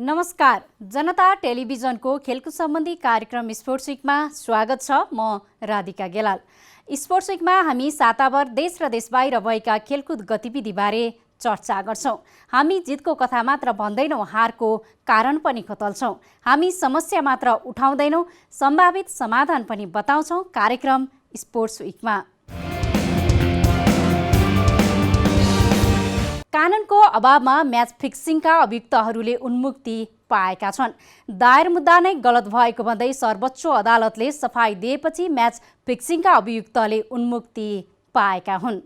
नमस्कार, जनता टेलिभिजनको खेलकुद सम्बन्धी कार्यक्रम स्पोर्ट्स विकमा स्वागत छ। म राधिका गेलाल। स्पोर्ट्स विकमा हामी साताभर देश र देशबाहिर भएका खेलकुद गतिविधिबारे चर्चा गर्छौं। हामी जितको कथा मात्र भन्दैनौं, हारको कारण पनि खोतल्छौं। हामी समस्या मात्र उठाउँदैनौं, सम्भावित समाधान पनि बताउँछौं। कार्यक्रम स्पोर्ट्स विकमा कानुनको अभावमा म्याच फिक्सिङका अभियुक्तहरूले उन्मुक्ति पाएका छन्। दायर मुद्दा नै गलत भएको भन्दै सर्वोच्च अदालतले सफाई दिएपछि म्याच फिक्सिङका अभियुक्तले उन्मुक्ति पाएका हुन्।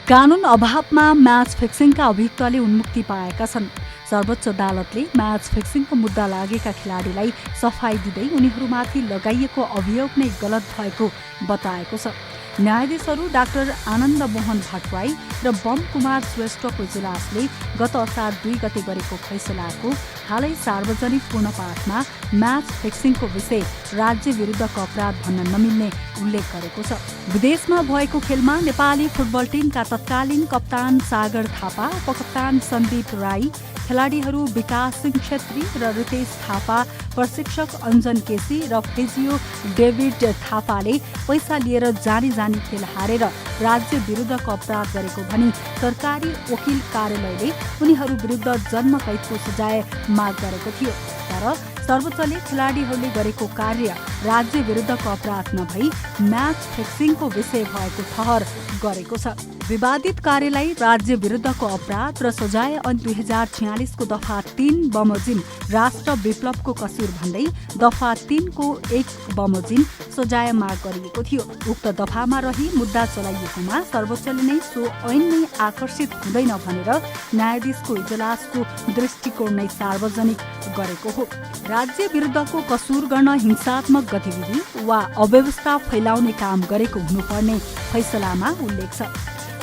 कानुन अभावमा म्याच फिक्सिङका अभियुक्तले उन्मुक्ति पाएका छन्। सर्वोच्च अदालतले म्याच फिक्सिङको मुद्दा लागेका खेलाडीलाई सफाई दिँदै उनीहरूमाथि लगाइएको अभियोग नै गलत भएको बताएको छ। न्यायाधीशहरू डाक्टर आनन्द मोहन भट्टराई र बम कुमार श्रेष्ठको इजलासले गत असार 2 गते गरेको फैसलाको हालै सार्वजनिक पूर्णपाठमा म्याच फिक्सिङको विषय राज्य विरुद्धको अपराध भन्न नमिल्ने उल्लेख गरेको छ। विदेशमा भएको खेलमा नेपाली फुटबल टिमका तत्कालीन कप्तान सागर थापा, उपकप्तान सन्दीप राई, खेलाडीहरू विकास सिंह छेत्री र रितेश थापा, प्रशिक्षक अञ्जन केसी र फिजियो डेभिड थापाले पैसा लिएर जानी खेल हारेर राज्य विरुद्धको अपराध गरेको भनी सरकारी वकिल कार्यालयले उनीहरू विरुद्ध जन्म कैदको सजाय माग गरेको थियो। तर सर्वोच्चले खेलाडीहरूले गरेको कार्य राज्य विरुद्धको अपराध नभई म्याच फिक्सिङको विषय भएको ठहर गरेको छ। विवादित कार्यलाई राज्य विरुद्धको अपराध र सजाय ऐन 2046 को दफा 3 बमोजिम राष्ट्र विप्लवको कसुर भन्दै दफा 3 को 1 बमोजिम सजाय माग गरिएको थियो। उक्त दफामा रही मुद्दा चलाइएकोमा सर्वोच्चले नै सो ऐन नै आकर्षित हुँदैन भनेर न्यायाधीशको इजलासको दृष्टिकोण नै सार्वजनिक गरेको हो। राज्य विरुद्धको कसुर गर्न हिंसात्मक गतिविधि वा अव्यवस्था फैलाउने काम गरेको हुनुपर्ने फैसलामा उल्लेख छ।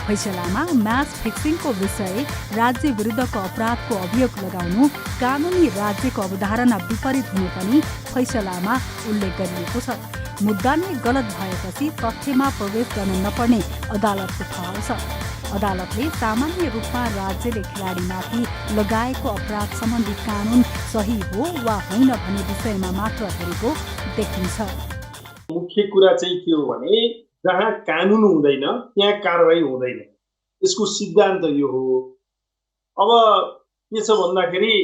फैसलामा म्याच फिक्सिङको विषय राज्य विरुद्धको अपराधको अभियोग लगाउनु कानुनी राज्यको अवधारणा विपरीत हुने पनि फैसलामा उल्लेख गरिएको छ। मुद्दा नै गलत भएपछि तथ्यमा प्रवेश गर्न नपर्ने अदालतको ठहर छ। अदालतले सामान्य रूपमा राज्यले खेलाडीमाथि लगाएको अपराध सम्बन्धी कानुन सही हो वा होइन भन्ने विषयमा मात्र हेरेको देखिन्छ। मुख्य कुरा चाहिँ के हो भने जहाँ कानुन हुँदैन त्यहाँ कारबाही हुँदैन। यसको सिद्धान्त यो हो। अब के छ भन्दाखेरि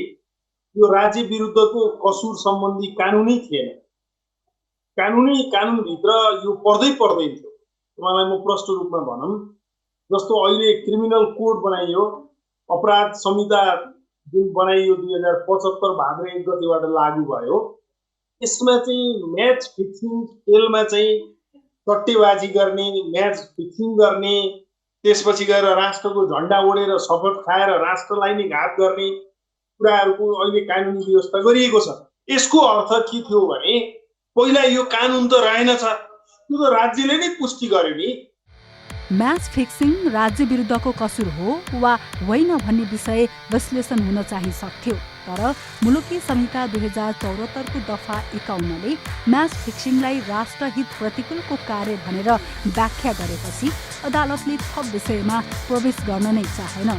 यो राज्य विरुद्धको कसुर सम्बन्धी कानुनै थिएन। कानुनभित्र यो पर्दैन थियो। तपाईँलाई म प्रष्ट रूपमा भनौँ, जस्तो अहिले क्रिमिनल कोड बनाइयो, अपराध संहिता जुन बनाइयो 2075 भाद्र 1 गतेबाट लागू भयो। यसमा चाहिँ म्याच फिक्सिङ खेलमा चाहिँ सट्टेबाजी गर्ने, म्याच फिक्सिङ गर्ने, त्यसपछि गएर राष्ट्रको झन्डा ओढेर शपथ खाएर राष्ट्रलाई नै घात गर्ने कुराहरूको अहिले कानुनी व्यवस्था गरिएको छ। यसको अर्थ के थियो भने पहिला यो कानुन त रहेनछ, त्यो त राज्यले नै पुष्टि गर्यो नि। म्याच फिक्सिङ राज्य विरुद्धको कसुर हो वा होइन भन्ने विषय विश्लेषण हुन चाहिँ सक्थ्यो। तर मुलुकी संहिता 2074 को दफा 51ले म्याच फिक्सिङलाई राष्ट्रहित प्रतिकूलको कार्य भनेर व्याख्या गरेपछि अदालतले थप विषयमा प्रवेश गर्न नै चाहेन।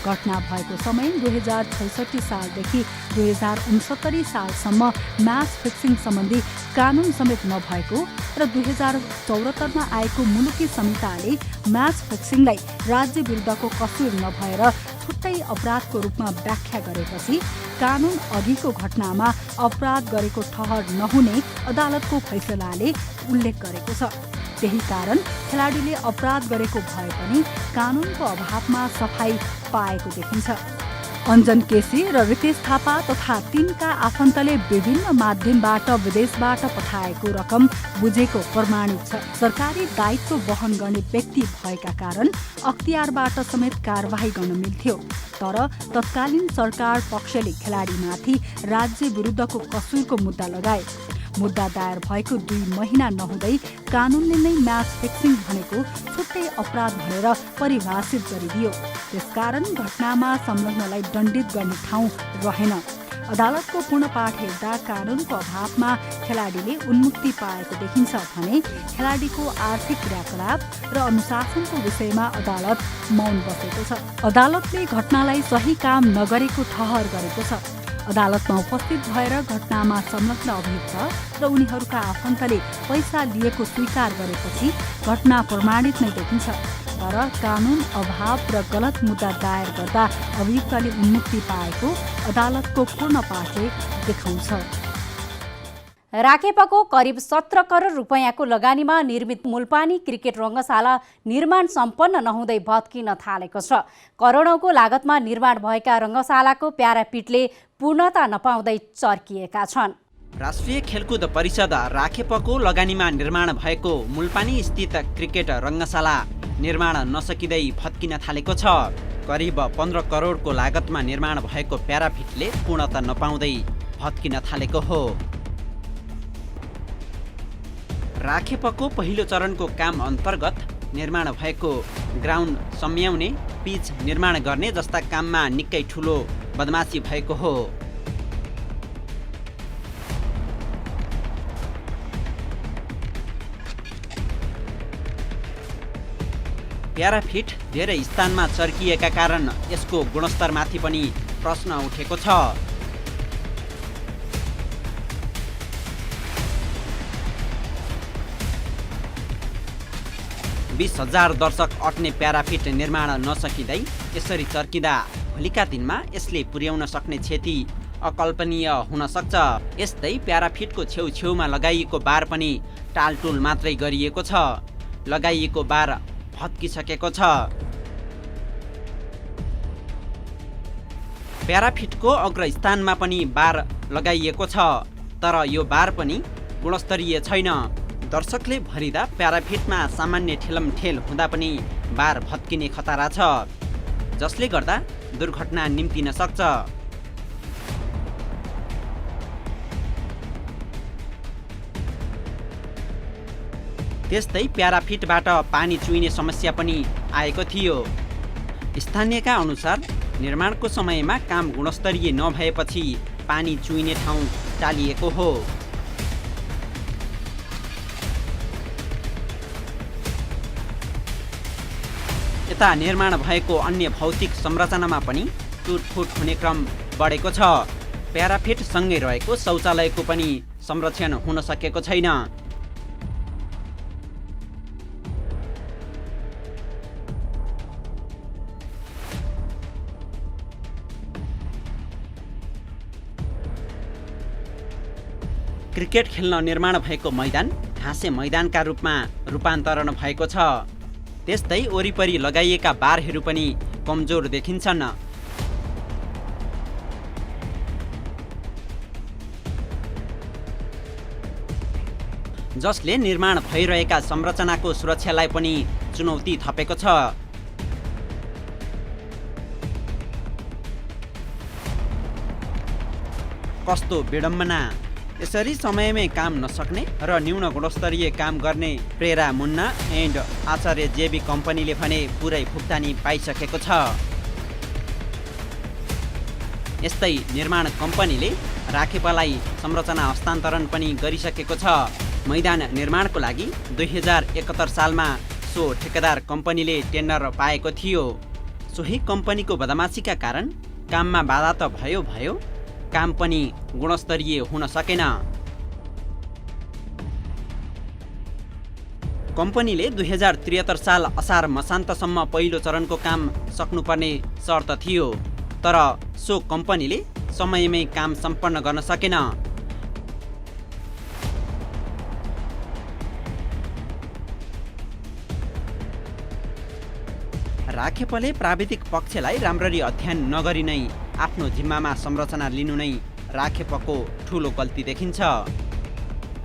घटना भएको समय 2066 सालदेखि 2069 सालसम्म म्याच फिक्सिङ सम्बन्धी कानुन समेत नभएको र 2074 आएको मुलुकी संहिताले म्याच फिक्सिङलाई राज्य विरुद्धको कसुर नभएर छुट्टै अपराधको रूपमा व्याख्या गरेपछि कानुन अघिको घटनामा अपराध गरेको ठहर नहुने अदालतको फैसलाले उल्लेख गरेको छ। त्यही कारण खेलाडीले अपराध गरेको भए पनि कानुनको अभावमा सफाई पाएको देखिन्छ। अञ्जन केसी र रितेश थापा तथा तिनका आफन्तले विभिन्न माध्यमबाट विदेशबाट पठाएको रकम बुझेको प्रमाणित छ। सरकारी दायित्व वहन गर्ने व्यक्ति भएका कारण अख्तियारबाट समेत कारबाही गर्न मिल्थ्यो। तर तत्कालीन सरकार पक्षले खेलाडीमाथि राज्य विरुद्धको कसुरको मुद्दा लगाए। मुद्दा दायर भएको 2 महिना नहुँदै कानुनले नै म्याच फिक्सिङ भनेको छुट्टै अपराध भनेर परिभाषित गरिदियो। त्यसकारण घटनामा संलग्नलाई दण्डित गर्ने ठाउँ रहेन। अदालतको पूर्ण पाठ हेर्दा कानुनको अभावमा खेलाडीले उन्मुक्ति पाएको देखिन्छ भने खेलाडीको आर्थिक क्रियाकलाप र अनुशासनको विषयमा अदालत मौन बसेको छ। अदालतले घटनालाई सही काम नगरेको ठहर गरेको छ। अदालतमा उपस्थित भएर घटनामा संलग्न अभियुक्त र उनीहरूका आफन्तले पैसा लिएको स्वीकार गरेपछि घटना प्रमाणित नै देखिन्छ। तर कानुन अभाव र गलत मुद्दा दायर गर्दा अभियुक्तले उन्मुक्ति पाएको अदालतको पूर्ण पाठले देखाउँछ। राखेपको करिब 17 करोड रुपैयाँको लगानीमा निर्मित मुलपानी क्रिकेट रङ्गशाला निर्माण सम्पन्न नहुँदै भत्किन थालेको छ। करोडौँको लागतमा निर्माण भएका रङ्गशालाको प्यारापिटले पूर्णता नपाउँदै चर्किएका छन्। राष्ट्रिय खेलकुद परिषद राखेपको लगानीमा निर्माण भएको मुलपानी स्थित क्रिकेट रङ्गशाला निर्माण नसकिँदै भत्किन थालेको छ। करिब 15 करोडको लागतमा निर्माण भएको प्यारापिटले पूर्णता नपाउँदै भत्किन थालेको हो। राखेपको पहिलो चरणको काम अन्तर्गत निर्माण भएको ग्राउन्ड सम्याउने, पिच निर्माण गर्ने जस्ता काममा निकै ठुलो बदमासी भएको हो। प्याराफिट धेरै स्थानमा चर्किएका कारण यसको गुणस्तरमाथि पनि प्रश्न उठेको छ। 20,000 दर्शक अट्ने प्याराफिट निर्माण नसकिँदै यसरी चर्किँदा भोलिका दिनमा यसले पुर्याउन सक्ने क्षति अकल्पनीय हुन सक्छ। यस्तै प्याराफिटको छेउछेउमा लगाइएको बार पनि टालटुल मात्रै गरिएको छ। लगाइएको बार भत्किसकेको छ। प्याराफिटको अग्रस्थानमा पनि बार लगाइएको छ, तर यो बार पनि गुणस्तरीय छैन। दर्शकले भरिँदा प्याराफिटमा सामान्य ठेलमठेल हुँदा पनि बार भत्किने खतरा छ, जसले गर्दा दुर्घटना निम्तिन सक्छ। त्यस्तै प्याराफिटबाट पानी चुइने समस्या पनि आएको थियो। स्थानीयका अनुसार निर्माणको समयमा काम गुणस्तरीय नभएपछि पानी चुइने ठाउँ टालिएको हो। यता निर्माण भएको अन्य भौतिक संरचनामा पनि टुटफुट हुने क्रम बढेको छ। प्याराफिट सँगै रहेको शौचालयको पनि संरक्षण हुन सकेको छैन। क्रिकेट खेल्न निर्माण भएको मैदान घाँसे मैदानका रूपमा रूपान्तरण भएको छ। त्यस्तै वरिपरि लगाइएका बारहरू पनि कमजोर देखिन्छन्। जसले निर्माण भइरहेका संरचनाको सुरक्षालाई पनि चुनौती थपेको छ। कस्तो विडम्बना! यसरी समयमै काम नसक्ने र न्यून गुणस्तरीय काम गर्ने प्रेरा मुन्ना एन्ड आचार्य जेबी कम्पनीले भने पुरै भुक्तानी पाइसकेको छ। यस्तै निर्माण कम्पनीले राखेपालाई संरचना हस्तान्तरण पनि गरिसकेको छ। मैदान निर्माणको लागि 2071 सालमा सो ठेकेदार कम्पनीले टेन्डर पाएको थियो। सोही कम्पनीको बदमासीका कारण काममा बाधा त भयो, काम पनि गुणस्तरीय हुन सकेन। कम्पनीले 2073 साल असार मसान्तसम्म पहिलो चरणको काम सक्नुपर्ने शर्त थियो, तर सो कम्पनीले समयमै काम सम्पन्न गर्न सकेन। राखेपले प्राविधिक पक्षलाई राम्ररी अध्ययन नगरी नै आफ्नो जिम्मामा संरचना लिनु नै राखेपको ठूलो गल्ती देखिन्छ।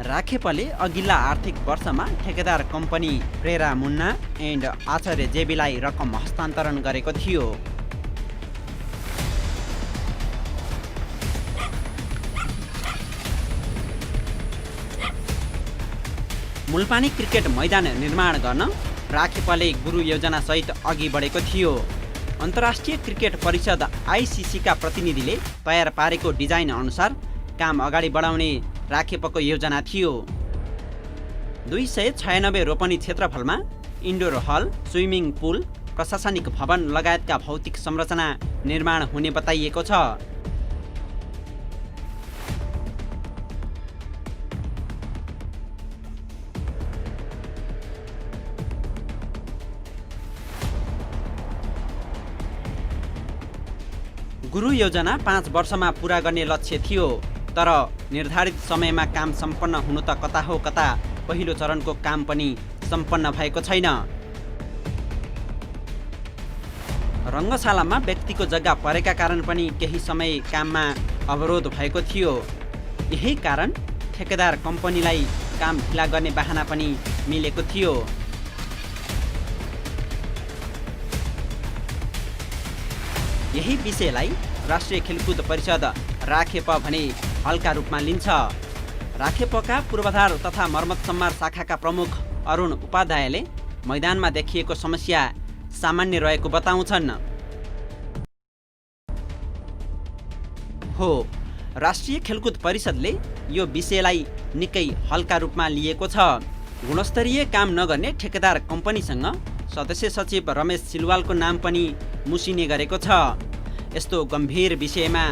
राखेपले अघिल्ला आर्थिक वर्षमा ठेकेदार कम्पनी प्रेरा मुन्ना एन्ड आचार्य जेबीलाई रकम हस्तान्तरण गरेको थियो। मुलपानी क्रिकेट मैदान निर्माण गर्न राखेपले गुरु योजना सहित अघि बढेको थियो। अन्तर्राष्ट्रिय क्रिकेट परिषद आइसिसीका प्रतिनिधिले तयार पारेको डिजाइन अनुसार काम अगाडि बढाउने राखेपको योजना थियो। 296 रोपनी क्षेत्रफलमा इन्डोर हल, स्विमिङ पुल, प्रशासनिक भवन लगायतका भौतिक संरचना निर्माण हुने बताइएको छ। गुरु योजना 5 वर्षमा पुरा गर्ने लक्ष्य थियो, तर निर्धारित समयमा काम सम्पन्न हुनु त कता हो कता पहिलो चरणको काम पनि सम्पन्न भएको छैन। रङ्गशालामा व्यक्तिको जग्गा परेका कारण पनि केही समय काममा अवरोध भएको थियो। यही कारण ठेकेदार कम्पनीलाई काम ढिला गर्ने बहाना पनि मिलेको थियो। यही विषयलाई राष्ट्रिय खेलकुद परिषद राखेप भने हल्का रूपमा लिन्छ। राखेपका पूर्वाधार तथा मर्मत सम्मार शाखाका प्रमुख अरुण उपाध्यायले मैदानमा देखिएको समस्या सामान्य रहेको बताउँछन्। हो, राष्ट्रिय खेलकुद परिषदले यो विषयलाई निकै हल्का रूपमा लिएको छ। गुणस्तरीय काम नगर्ने ठेकेदार कम्पनीसँग सदस्य सचिव रमेश सिलवालको नाम पनि मुसिने गरेको छ। यस्तो गम्भीर विषयमा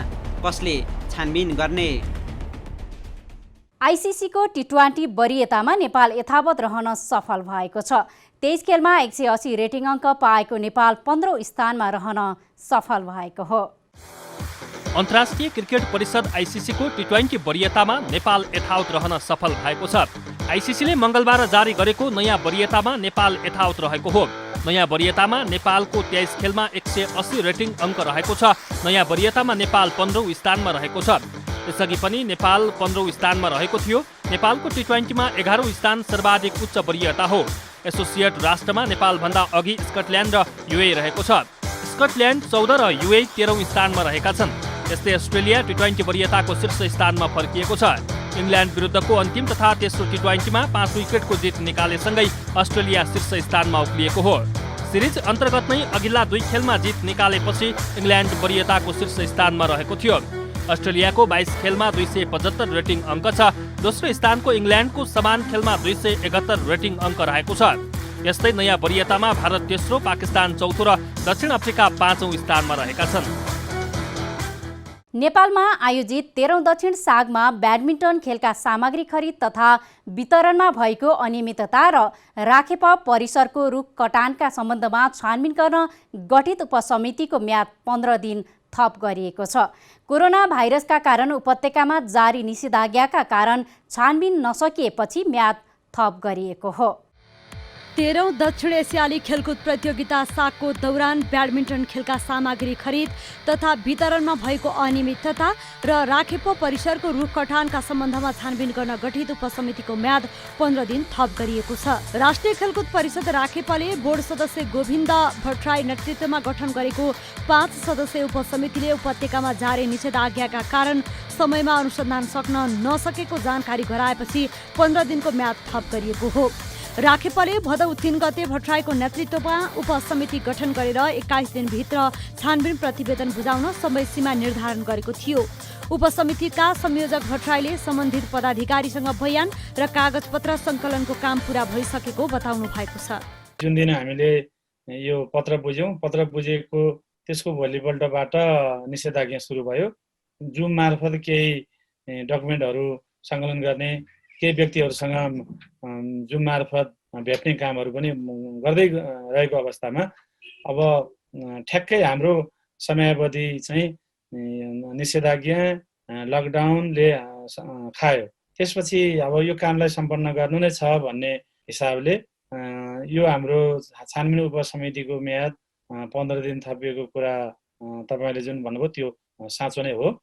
कसले छानबिन गर्ने? आइसिसीको टी20 वरियतामा नेपाल यथावत रहन सफल भएको छ। 23 खेलमा 180 रेटिङ अङ्क पाएको नेपाल 15औं स्थानमा रहन सफल भएको हो। अन्तर्राष्ट्रिय क्रिकेट परिषद आइसिसीको टी20 वरियतामा नेपाल यथावत रहन सफल भएको छ। आइसिसीले मङ्गलबार जारी गरेको नयाँ वरियतामा नेपाल यथावत रहेको हो। नयाँ वरियतामा नेपालको 23 खेलमा 180 रेटिङ अङ्क रहेको छ। नयाँ वरियतामा नेपाल 15औं स्थानमा रहेको छ। यसअघि पनि नेपाल 15औं स्थानमा रहेको थियो। नेपालको टी20मा 11औं स्थान सर्वाधिक उच्च वरियता हो। एसोसिएट राष्ट्रमा नेपालभन्दा अघि स्कटल्यान्ड र युए रहेको छ। स्कटल्यान्ड 14 र युए 13औं स्थानमा रहेका छन्। यस्तै अस्ट्रेलिया टी20 वरियताको शीर्ष स्थानमा फर्किएको छ। इङ्ल्यान्ड विरुद्धको अन्तिम तथा तेस्रो टी20मा 5 विकेटको जित निकालेसँगै अस्ट्रेलिया शीर्ष स्थानमा उक्लिएको हो। सिरिज अन्तर्गत नै अघिल्ला 2 खेलमा जित निकालेपछि इङ्ल्यान्ड वरियताको शीर्ष स्थानमा रहेको थियो। अस्ट्रेलियाको 22 खेलमा 275 रेटिङ अङ्क छ। दोस्रो स्थानको इङ्ल्यान्डको समान खेलमा 271 रेटिङ अङ्क रहेको छ। यस्तै नयाँ वरियतामा भारत तेस्रो, पाकिस्तान चौथो र दक्षिण अफ्रिका 5औं स्थानमा रहेका छन्। नेपालमा आयोजित 13औं दक्षिण सागमा ब्याडमिन्टन खेलका सामग्री खरिद तथा वितरणमा भएको अनियमितता र राखेप परिसरको रुख कटानका सम्बन्धमा छानबिन गर्न गठित उपसमितिको म्याद 15 दिन थप गरिएको छ। कोरोना भाइरसका कारण उपत्यकामा जारी निषेधाज्ञाका कारण छानबिन नसकिएपछि म्याद थप गरिएको हो। 13औं दक्षिण एसियाली खेलकुद प्रतियोगिता सागको दौरान ब्याडमिन्टन खेलका सामग्री खरिद तथा वितरणमा भएको अनियमितता र राखेप परिसरको रुख कटानका सम्बन्धमा छानबिन गर्न गठित उपसमितिको म्याद 15 दिन थप गरिएको छ। राष्ट्रिय खेलकुद परिषद राखेपले बोर्ड सदस्य गोविन्द भट्टराई नेतृत्वमा गठन गरेको 5 सदस्यीय उपसमितिले उपत्यकामा जारी निषेधाज्ञाका कारण समयमा अनुसन्धान सक्न नसकेको जानकारी गराएपछि 15 दिनको म्याद थप गरिएको हो। राखेपले भदौ 3 गते भट्टराईको नेतृत्वमा उपसमिति गठन गरेर 21 दिनभित्र छानबिन प्रतिवेदन बुझाउन समय सीमा निर्धारण गरेको थियो। उपसमितिका संयोजक भट्टराईले सम्बन्धित पदाधिकारीसँग बयान र कागजपत्र सङ्कलनको काम पूरा भइसकेको बताउनु भएको छ। जुन दिन हामीले यो पत्र बुझ्यौँ, पत्र बुझेको त्यसको भोलिपल्टबाट निषेधाज्ञा सुरु भयो। जुम मार्फत केही डकुमेन्टहरू सङ्कलन गर्ने, केही व्यक्तिहरूसँग जुम मार्फत भेट्ने कामहरू पनि गर्दै रहेको अवस्थामा अब ठ्याक्कै हाम्रो समयावधि चाहिँ निषेधाज्ञा लकडाउनले खायो। त्यसपछि अब यो कामलाई सम्पन्न गर्नु नै छ भन्ने हिसाबले यो हाम्रो छानबिन उपसमितिको म्याद 15 दिन थपिएको कुरा तपाईँले जुन भन्नुभयो त्यो साँचो नै हो।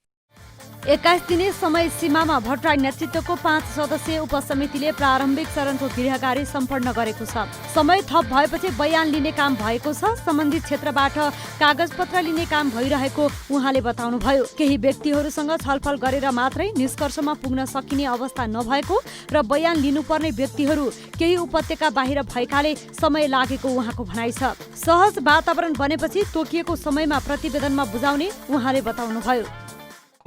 21 दिने समय सीमामा भट्टराई नेतृत्वको 5 सदस्यीय उपसमितिले प्रारम्भिक चरणको गृह कार्य सम्पन्न गरेको छ। समय थप भएपछि बयान लिने काम भएको छ। सम्बन्धित क्षेत्रबाट कागजपत्र लिने काम भइरहेको उहाँले बताउनुभयो। केही व्यक्तिहरूसँग छलफल गरेर मात्रै निष्कर्षमा पुग्न सकिने अवस्था नभएको र बयान लिनुपर्ने व्यक्तिहरू केही उपत्यका बाहिर भएकाले समय लागेको उहाँको भनाइ छ। सहज वातावरण बनेपछि तोकिएको समयमा प्रतिवेदनमा बुझाउने उहाँले बताउनुभयो।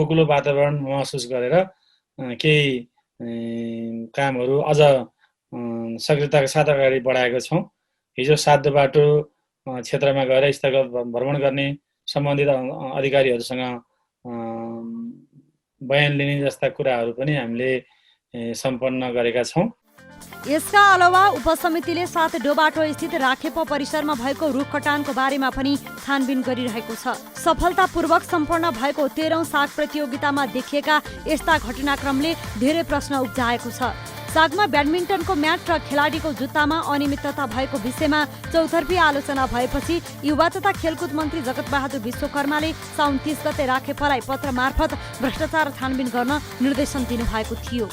खुकुलो वातावरण महसुस गरेर केही कामहरू अझ सक्रियताका साथ अगाडि बढाएका छौँ। हिजो साध्य बाटो क्षेत्रमा गएर स्थलगत भ्रमण गर्ने, सम्बन्धित अधिकारीहरूसँग बयान लिने जस्ता कुराहरू पनि हामीले सम्पन्न गरेका छौँ। यसका अलावा उपसमितिले 7 डोबाटो स्थित राखेप परिसरमा भएको रुख कटानको बारेमा पनि छानबिन गरिरहेको छ। सफलतापूर्वक सम्पन्न भएको 13औं साग प्रतियोगितामा देखिएका यस्ता घटनाक्रमले धेरै प्रश्न उब्जाएको छ। सागमा ब्याडमिन्टनको म्याट र खेलाडीको जुत्तामा अनियमितता भएको विषयमा चौतर्फी आलोचना भएपछि युवा तथा खेलकुद मन्त्री जगतबहादुर विश्वकर्माले साउन 30 गते राखेपलाई पत्र मार्फत भ्रष्टाचार छानबिन गर्न निर्देशन दिनुभएको थियो।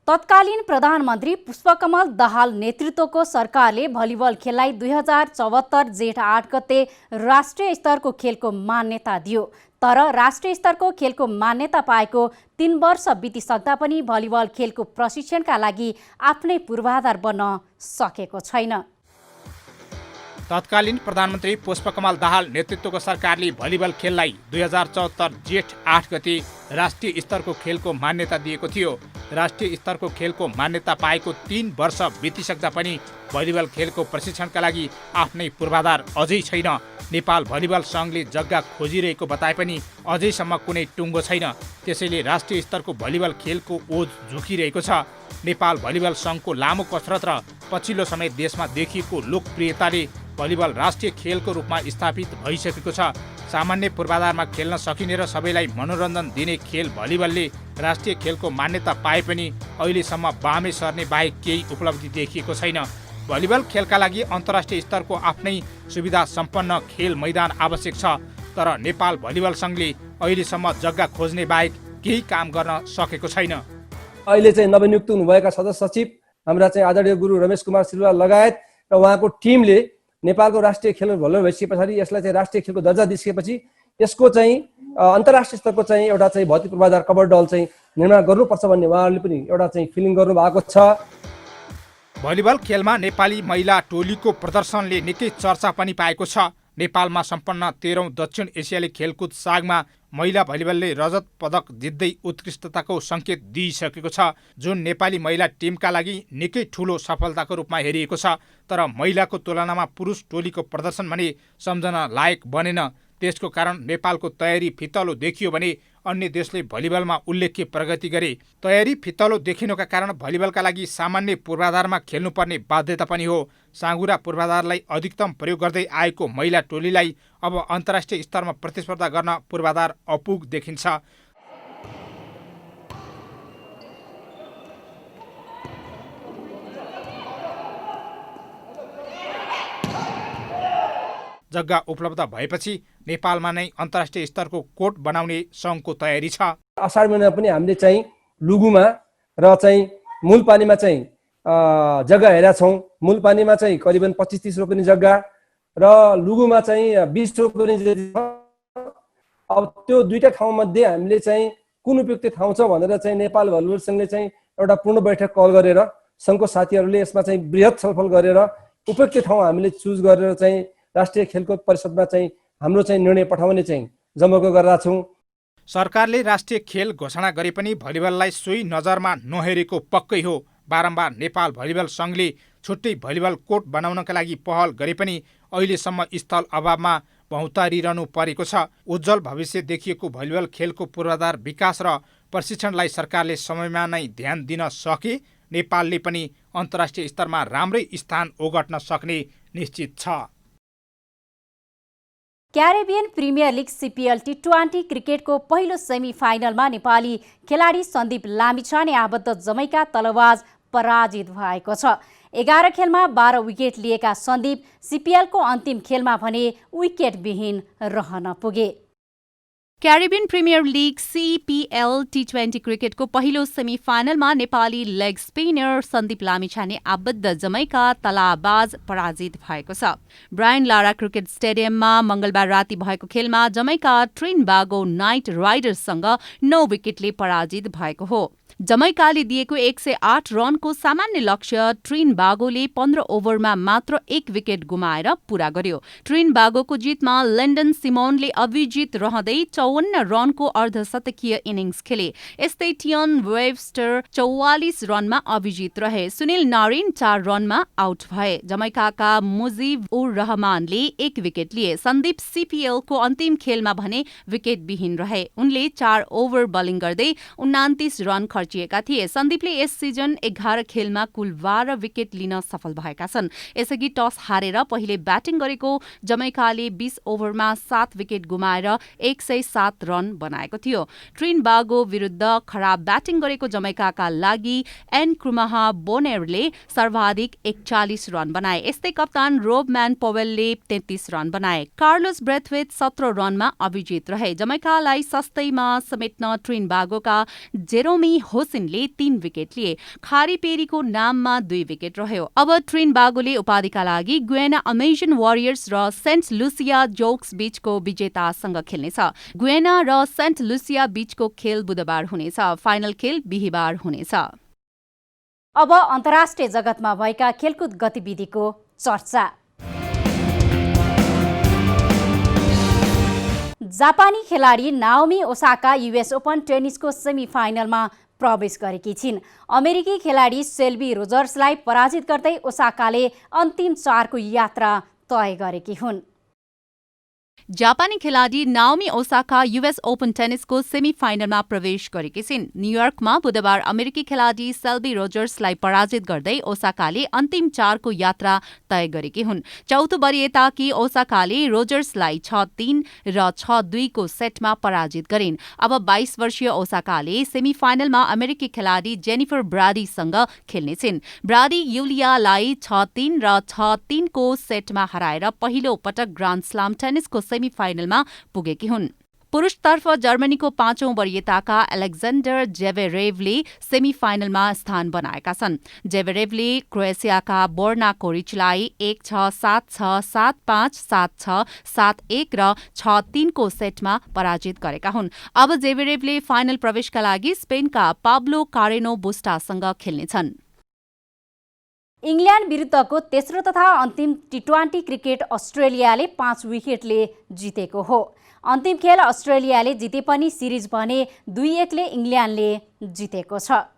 तत्कालीन प्रधानमन्त्री पुष्पकमल दाहाल नेतृत्वको सरकारले भलिबल खेललाई 2074 जेठ 8 गते राष्ट्रिय स्तरको खेलको मान्यता दियो। तर राष्ट्रिय स्तरको खेलको मान्यता पाएको 3 वर्ष बितिसक्दा पनि भलिबल खेलको प्रशिक्षणका लागि आफ्नै पूर्वाधार बन्न सकेको छैन। तत्कालीन प्रधानमन्त्री पुष्पकमल दाहाल नेतृत्वको सरकारले भलिबल खेललाई 2074 जेठ 8 गते राष्ट्रिय स्तरको खेलको मान्यता दिएको थियो। राष्ट्रिय स्तरको खेलको मान्यता पाएको 3 वर्ष बितिसक्दा पनि भलिबल खेलको प्रशिक्षणका लागि आफ्नै पूर्वाधार अझै छैन। नेपाल भलिबल सङ्घले जग्गा खोजिरहेको बताए पनि अझैसम्म कुनै टुङ्गो छैन। त्यसैले राष्ट्रिय स्तरको भलिबल खेलको ओझ झुकिरहेको छ। नेपाल भलिबल सङ्घको लामो कसरत र पछिल्लो समय देशमा देखिएको लोकप्रियताले भलिबल राष्ट्रिय खेलको रूपमा स्थापित भइसकेको छ। सामान्य पूर्वाधारमा खेल्न सकिने र सबैलाई मनोरञ्जन दिने खेल भलिबलले राष्ट्रिय खेलको मान्यता पाए पनि अहिलेसम्म बामे सर्ने बाहेक केही उपलब्धि देखिएको छैन। भलिबल खेलका लागि अन्तर्राष्ट्रिय स्तरको आफ्नै सुविधा सम्पन्न खेल मैदान आवश्यक छ। तर नेपाल भलिबल सङ्घले अहिलेसम्म जग्गा खोज्ने बाहेक केही काम गर्न सकेको छैन। अहिले चाहिँ नवनियुक्त हुनुभएका सदस्य सचिव हाम्रा चाहिँ आदरणीय गुरु रमेश कुमार सिल्वा लगायत र उहाँको टिमले नेपालको राष्ट्रिय खेल भलिबल भइसके पछाडि यसलाई चाहिँ राष्ट्रिय खेलको दर्जा दिइसकेपछि यसको चाहिँ अन्तर्राष्ट्रिय स्तरको चाहिँ एउटा चाहिँ भौतिक पूर्वाधार कबर दल चाहिँ निर्माण गर्नुपर्छ भन्ने उहाँहरूले पनि एउटा चाहिँ फिलिङ गर्नु भएको छ। भलिबल खेलमा नेपाली महिला टोलीको प्रदर्शनले निकै चर्चा पनि पाएको छ। नेपालमा सम्पन्न 13औं दक्षिण एसियाली खेलकुद सागमा महिला भलिबलले रजत पदक जित्दै उत्कृष्टताको सङ्केत दिइसकेको छ, जुन नेपाली महिला टिमका लागि निकै ठूलो सफलताको रूपमा हेरिएको छ। तर महिलाको तुलनामा पुरुष टोलीको प्रदर्शन भने सम्झन लायक बनेन। त्यसको कारण नेपालको तयारी फितलो देखियो भने अन्य देशले भलिबलमा उल्लेख्य प्रगति गरे। तयारी फितलो देखिनुका कारण भलिबलका लागि सामान्य पूर्वाधारमा खेल्नुपर्ने बाध्यता पनि हो। साँघुरा पूर्वाधारलाई अधिकतम प्रयोग गर्दै आएको महिला टोलीलाई अब अन्तर्राष्ट्रिय स्तरमा प्रतिस्पर्धा गर्न पूर्वाधार अपुग देखिन्छ। जग्गा उपलब्ध भएपछि नेपालमा नै अन्तर्राष्ट्रिय स्तरको कोर्ट बनाउने सङ्घको तयारी छ। असार महिना पनि हामीले चाहिँ लुगुमा र चाहिँ मूलपानीमा चाहिँ जग्गा हेरेका छौँ। मूलपानीमा चाहिँ करिबन 25-30 रोपनी जग्गा र लुगुमा चाहिँ 20 रोपनी जति छ। अब त्यो दुईटा ठाउँमध्ये हामीले चाहिँ कुन उपयुक्त ठाउँ छ भनेर चाहिँ नेपाल भलिबल सङ्घले चाहिँ एउटा पूर्ण बैठक कल गरेर सङ्घको साथीहरूले यसमा चाहिँ बृहत छलफल गरेर उपयुक्त ठाउँ हामीले चुज गरेर चाहिँ राष्ट्रिय खेलकुद परिषदमा चाहिँ हाम्रो चाहिँ निर्णय पठाउने चाहिँ जमर्को गरेका छौँ। सरकारले राष्ट्रिय खेल घोषणा गरे पनि भलिबललाई सोही नजरमा नहेरेको पक्कै हो। बारम्बार नेपाल भलिबल सङ्घले छुट्टै भलिबल कोर्ट बनाउनका लागि पहल गरे पनि अहिलेसम्म स्थल अभावमा भौँतारिरहनु परेको छ। उज्जवल भविष्य देखिएको भलिबल खेलको पूर्वाधार विकास र प्रशिक्षणलाई सरकारले समयमा नै ध्यान दिन सके नेपालले पनि अन्तर्राष्ट्रिय स्तरमा राम्रै स्थान ओगट्न सक्ने निश्चित छ। Caribbean premier league CPL T20 क्रिकेटको पहिलो सेमी फाइनलमा नेपाली खेलाडी सन्दीप लामिछाने आबद्ध जमैका तलवाज पराजित भएको छ। 11 खेलमा 12 विकेट लिएका सन्दीप CPL को अन्तिम खेलमा भने विकेटविहीन रहन पुगे। Caribbean premier league CPL T20 क्रिकेटको पहिलो सेमी फाइनलमा नेपाली लेग स्पिनर सन्दीप लामिछाने आबद्ध जमैका तलवाज पराजित भएको छ। ब्रायन लारा क्रिकेट स्टेडियममा मंगलबार राति भएको खेलमा जमैका ट्रिनबागो नाइट राइडर्ससँग 9 विकेटले पराजित भएको हो। जमैकाले दिएको 108 रनको सामान्य लक्ष्य ट्रिनबागोले 15 ओभरमा मात्र 1 विकेट गुमाएर पूरा गर्यो। ट्रिनबागोको जितमा लेन्डन सिमोनले अविजित रहँदै 54 रनको अर्धशतकीय इनिङ्स खेले। यस्तै टियन वेबस्टर 44 रनमा अविजित रहे। सुनिल नारिन 4 रनमा आउट भए। जमैकाका मुजिब उर रहमानले 1 विकेट लिए। सन्दीप CPL को अन्तिम खेलमा भने विकेटविहीन रहे। उनले 4 ओभर बलिङ गर्दै 29 रन खर्च खर्चिएका थिए। सन्दीपले यस सिजन 11 खेलमा कुल 12 विकेट लिन सफल भएका छन्। यसअघि टस हारेर पहिले ब्याटिङ गरेको जमैकाले 20 ओभरमा 7 विकेट गुमाएर 107 रन बनाएको थियो। ट्रिनबागो विरुद्ध खराब ब्याटिङ गरेको जमैकाका लागि एनक्रुमाह बोनेरले सर्वाधिक 41 रन बनाए। यस्तै कप्तान रोबम्यान पोवेलले 33 रन बनाए। कार्लोस ब्रेथवेट 17 रनमा अभिजित रहे। जमैकालाई सस्तैमा समेट्न ट्रिनबागोका जेरोमी होसिनले 3 विकेट लिए। खारी पेरीको नाममा 2 विकेट रह्यो। अब ट्रिनबागोले उपाधिका लागि गुयाना अमेजन वारियर्स र सेन्ट लुसिया जोक्स बीचको विजेतासँग खेल्नेछ। गुयाना र सेन्ट लुसिया बीचको खेल बुधबार हुनेछ। फाइनल खेल बिहीबार हुनेछ। अब अन्तर्राष्ट्रिय जगतमा भएका खेलकुद गतिविधिको चर्चा। जापानी खेलाडी नाओमी ओसाका युएस ओपन टेनिसको सेमिफाइनलमा प्रवेश गरेकी छिन्। अमेरिकी खेलाडी सेल्बी रोजर्सलाई पराजित गर्दै ओसाकाले अन्तिम 4 को यात्रा तय गरेकी हुन्। जापानी खेलाडी नाओमी ओसाका युएस ओपन टेनिसको सेमिफाइनलमा प्रवेश गरेकी छिन्। न्युयोर्कमा बुधबार अमेरिकी खेलाडी सेल्बी रोजर्सलाई पराजित गर्दै ओसाकाले अन्तिम 4 को यात्रा तय गरेकी हुन्। चौथो वरियताकी ओसाकाले रोजर्सलाई 6-3 र 6-2 को सेटमा पराजित गरिन्। अब 22 वर्षीय ओसाकाले सेमिफाइनलमा अमेरिकी खेलाडी जेनिफर ब्राडीसँग खेल्नेछिन्। ब्राडी युलियालाई 6-3 र 6-3 को सेटमा हराएर पहिलो पटक ग्रान्ड स्लाम टेनिसको सेमिफाइनलमा पुगेकी हुन्। पुरुषतर्फ जर्मनीको 5औं वरियताका अलेक्जेन्डर जेभेरेभले सेमिफाइनलमा स्थान बनाएका छन्। जेभेरेभले क्रोएसियाका बोर्ना कोरिचलाई 1-6, 7-6, 7-5, 7-6, 7-1 र 6-3 को सेटमा पराजित गरेका हुन्। अब जेभेरेभले फाइनल प्रवेशका लागि स्पेनका पाब्लो कारेनो बुस्टासँग खेल्नेछन्। इङ्ल्यान्ड विरुद्धको तेस्रो तथा अन्तिम टी20 क्रिकेट अस्ट्रेलियाले 5 विकेटले जितेको हो। अन्तिम खेल अस्ट्रेलियाले जिते पनि सिरिज भने 2-1 ले इङ्ल्यान्डले जितेको छ।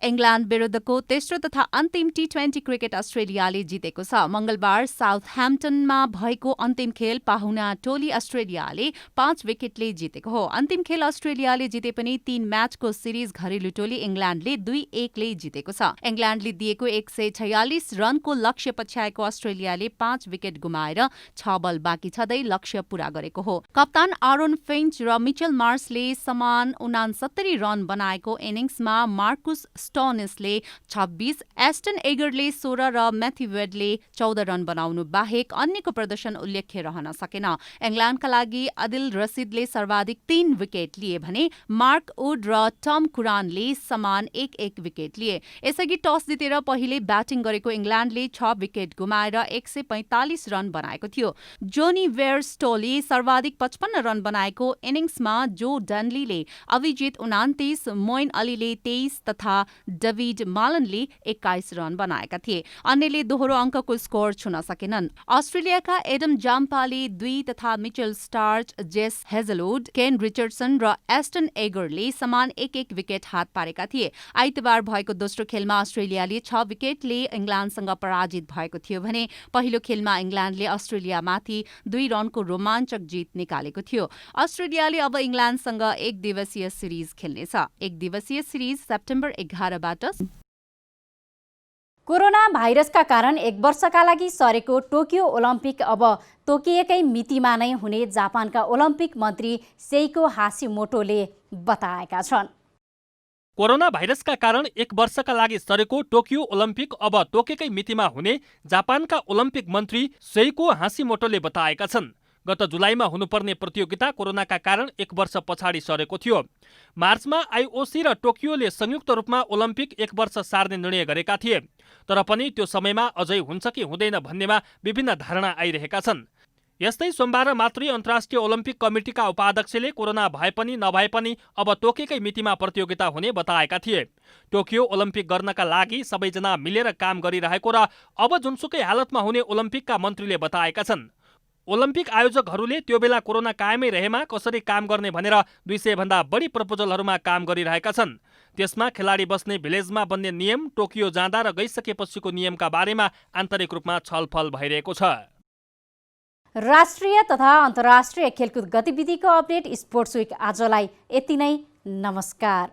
इङ्ल्यान्ड विरुद्धको तेस्रो तथा अन्तिम टी20 क्रिकेट अस्ट्रेलियाले जितेको छ। मंगलबार साउथह्याम्पटनमा भएको अन्तिम खेल पाहुना टोली अस्ट्रेलियाले 5 विकेटले जितेको हो। अन्तिम खेल अस्ट्रेलियाले जिते पनि 3 म्याचको सिरिज घरेलु टोली इङ्ल्यान्डले 2-1 ले जितेको छ। इङ्ल्यान्डले दिएको 146 रनको लक्ष्य पछ्याएको अस्ट्रेलियाले 5 विकेट गुमाएर 6 बल बाँकी छँदै लक्ष्य पूरा गरेको हो। कप्तान आरोन फिन्च र मिचेल मार्सले समान 69 रन बनाएको इनिङ्समा मार्कुस स्टोनिसले 26, एस्टन एगरले 16 र म्याथ्यू वेडले 14 रन बनाउनु बाहेक अन्यको प्रदर्शन उल्लेख्य रहन सकेन। इङ्ल्यान्डका लागि आदिल रसिदले सर्वाधिक 3 विकेट लिए भने मार्क वुड र टम कुरानले समान 1-1 विकेट लिए। यसअघि टस जितेर पहिले ब्याटिङ गरेको इङ्ल्यान्डले 6 विकेट गुमाएर 145 रन बनाएको थियो। जोनी वेयर स्टोले सर्वाधिक 55 रन बनाएको इनिङ्समा जो डनलीले अभिजित 29, मोइन अलीले 23 तथा डेभिड मालनले 21 रन बनाएका थिए। अन्यले दोहोरो अङ्कको स्कोर छुन सकेनन्। अस्ट्रेलियाका एडम जाम्पाले 2 तथा मिचेल स्टार्च, जेस हेजलवुड, केन रिचर्डसन र एस्टन एगरले समान 1-1 विकेट हात पारेका थिए। आइतबार भएको दोस्रो खेलमा अस्ट्रेलियाले 6 विकेटले इङ्ल्यान्डसँग पराजित भएको थियो भने पहिलो खेलमा इङ्ल्यान्डले अस्ट्रेलियामाथि 2 रनको रोमाञ्चक जित निकालेको थियो। अस्ट्रेलियाले अब इङ्ल्यान्डसँग 1 दिवसीय सिरिज खेल्नेछ। 1 दिवसीय सिरिज सेप्टेम्बर 11 बाट। कोरोना भाइरसका कारण 1 वर्षका लागि सरेको टोकियो ओलम्पिक अब तोकिएकै मितिमा नै हुने जापानका ओलम्पिक मन्त्री सेइको हासिमोटोले बताएका छन्। कोरोना भाइरसका कारण 1 वर्षका लागि सरेको टोकियो ओलम्पिक अब तोकेकै मितिमा हुने जापानका ओलम्पिक मन्त्री सेइको हासिमोटोले बताएका छन्। गत जुलाईमा हुनुपर्ने प्रतियोगिता कोरोनाका कारण 1 वर्ष पछाडि सरेको थियो। मार्चमा आइओसी र टोकियोले संयुक्त रूपमा ओलम्पिक 1 वर्ष सार्ने निर्णय गरेका थिए। तर पनि त्यो समयमा अझै हुन्छ कि हुँदैन भन्नेमा विभिन्न धारणा आइरहेका छन्। यस्तै सोमबार मात्रै अन्तर्राष्ट्रिय ओलम्पिक कमिटीका उपाध्यक्षले कोरोना भए पनि नभए पनि अब तोकेकै मितिमा प्रतियोगिता हुने बताएका थिए। टोकियो ओलम्पिक गर्नका लागि सबैजना मिलेर काम गरिरहेको र अब जुनसुकै हालतमा हुने ओलम्पिकका मन्त्रीले बताएका छन्। ओलम्पिक आयोजकहरूले त्यो बेला कोरोना कायमै रहेमा कसरी काम गर्ने भनेर 200 भन्दा बढी प्रपोजलहरूमा काम गरिरहेका छन्। त्यसमा खेलाडी बस्ने भिलेजमा बन्ने नियम, टोकियो जाँदा र गइसकेपछिको नियमका बारेमा आन्तरिक रूपमा छलफल भइरहेको छ। राष्ट्रिय तथा अन्तर्राष्ट्रिय खेलकुद गतिविधिको अपडेट स्पोर्ट्स विक आजलाई यति नै। नमस्कार।